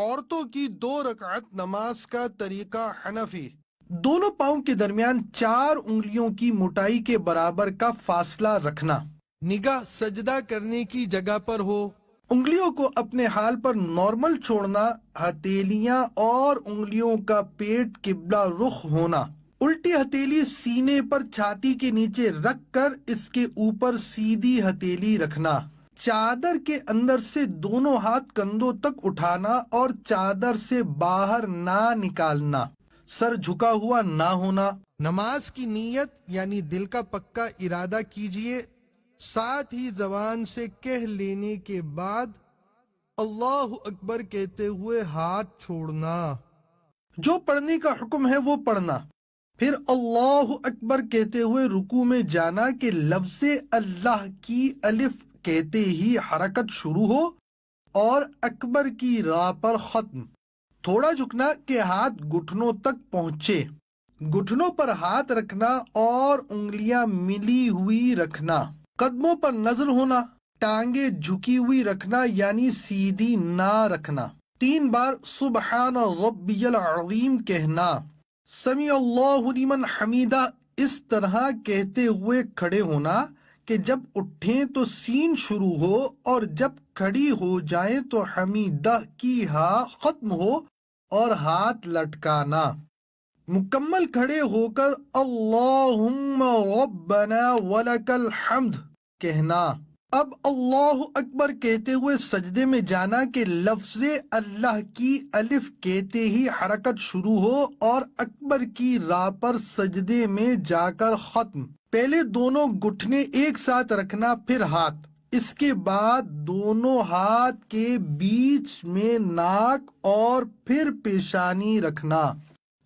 عورتوں کی 2 رکعت نماز کا طریقہ حنفی۔ دونوں پاؤں کے درمیان 4 انگلیوں کی موٹائی کے برابر کا فاصلہ رکھنا۔ نگاہ سجدہ کرنے کی جگہ پر ہو۔ انگلیوں کو اپنے حال پر نارمل چھوڑنا، ہتھیلیاں اور انگلیوں کا پیٹ قبلہ رخ ہونا۔ الٹی ہتھیلی سینے پر چھاتی کے نیچے رکھ کر اس کے اوپر سیدھی ہتھیلی رکھنا۔ چادر کے اندر سے دونوں ہاتھ کندھوں تک اٹھانا اور چادر سے باہر نہ نکالنا۔ سر جھکا ہوا نہ ہونا۔ نماز کی نیت یعنی دل کا پکا ارادہ کیجئے، ساتھ ہی زبان سے کہہ لینے کے بعد اللہ اکبر کہتے ہوئے ہاتھ چھوڑنا۔ جو پڑھنے کا حکم ہے وہ پڑھنا، پھر اللہ اکبر کہتے ہوئے رکوع میں جانا کہ لفظ اللہ کی الف کہتے ہی حرکت شروع ہو اور اکبر کی راہ پر ختم۔ تھوڑا جھکنا کہ ہاتھ گھٹنوں تک پہنچے، گھٹنوں پر ہاتھ رکھنا اور انگلیاں ملی ہوئی رکھنا۔ قدموں پر نظر ہونا، ٹانگیں جھکی ہوئی رکھنا یعنی سیدھی نہ رکھنا۔ 3 بار سبحان ربی العظیم کہنا۔ سمیع اللہ لمن حمیدہ اس طرح کہتے ہوئے کھڑے ہونا کہ جب اٹھیں تو سین شروع ہو اور جب کھڑی ہو جائیں تو حمیدہ کی ہا ختم ہو اور ہاتھ لٹکانا۔ مکمل کھڑے ہو کر اللہم ربنا ولک الحمد کہنا۔ اب اللہ اکبر کہتے ہوئے سجدے میں جانا کہ لفظ اللہ کی الف کہتے ہی حرکت شروع ہو اور اکبر کی راہ پر سجدے میں جا کر ختم۔ پہلے دونوں گھٹنے ایک ساتھ رکھنا، پھر ہاتھ، اس کے بعد دونوں ہاتھ کے بیچ میں ناک اور پھر پیشانی رکھنا۔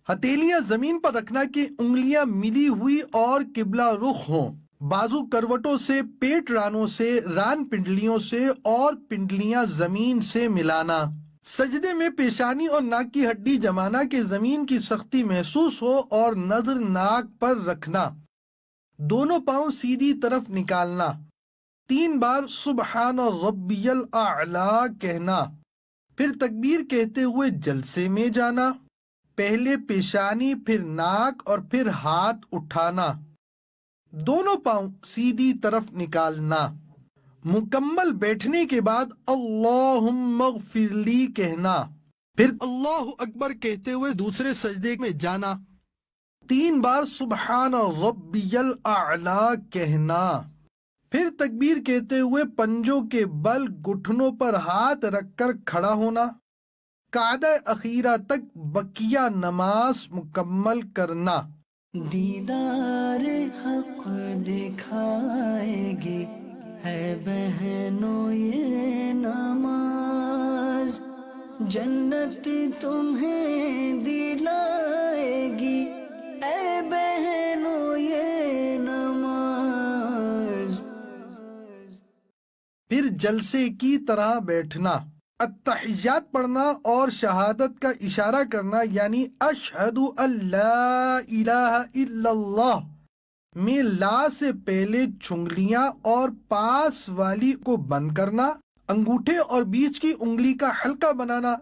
ہتھیلیاں زمین پر رکھنا کہ انگلیاں ملی ہوئی اور قبلہ رخ ہوں۔ بازو کروٹوں سے، پیٹ رانوں سے، ران پنڈلیوں سے اور پنڈلیاں زمین سے ملانا۔ سجدے میں پیشانی اور ناک کی ہڈی جمانا کہ زمین کی سختی محسوس ہو اور نظر ناک پر رکھنا۔ دونوں پاؤں سیدھی طرف نکالنا۔ 3 بار سبحان ربی الاعلی کہنا، پھر تکبیر کہتے ہوئے جلسے میں جانا۔ پہلے پیشانی، پھر ناک اور پھر ہاتھ اٹھانا۔ دونوں پاؤں سیدھی طرف نکالنا۔ مکمل بیٹھنے کے بعد اللہم اغفر لی کہنا، پھر اللہ اکبر کہتے ہوئے دوسرے سجدے میں جانا۔ 3 بار سبحان ربی الاعلی کہنا، پھر تکبیر کہتے ہوئے پنجوں کے بل گھٹنوں پر ہاتھ رکھ کر کھڑا ہونا۔ قعدہ اخیرہ تک بقیہ نماز مکمل کرنا۔ دیدار حق دکھائے گی ہے بہنوں یہ نماز، جنت تمہیں دلائے گی اے بہنوں یہ نماز۔ پھر جلسے کی طرح بیٹھنا، التحیات پڑھنا اور شہادت کا اشارہ کرنا یعنی اشہد ان لا الہ الا اللہ میں لا سے پہلے چھنگلیاں اور پاس والی کو بند کرنا، انگوٹھے اور بیچ کی انگلی کا حلقہ بنانا،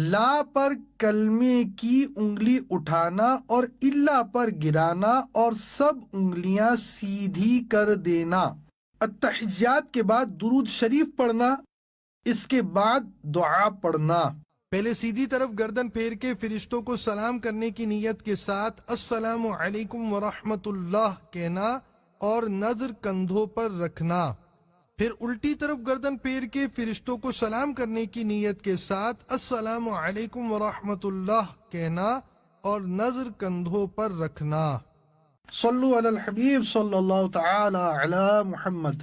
لا پر کلمے کی انگلی اٹھانا اور الا پر گرانا اور سب انگلیاں سیدھی کر دینا۔ التحیات کے بعد درود شریف پڑھنا، اس کے بعد دعا پڑھنا۔ پہلے سیدھی طرف گردن پھیر کے فرشتوں کو سلام کرنے کی نیت کے ساتھ السلام علیکم ورحمۃ اللہ کہنا اور نظر کندھوں پر رکھنا۔ پھر الٹی طرف گردن پھیر کے فرشتوں کو سلام کرنے کی نیت کے ساتھ السلام علیکم ورحمۃ اللہ کہنا اور نظر کندھوں پر رکھنا۔ صلو علی الحبیب صلی اللہ تعالی علی محمد۔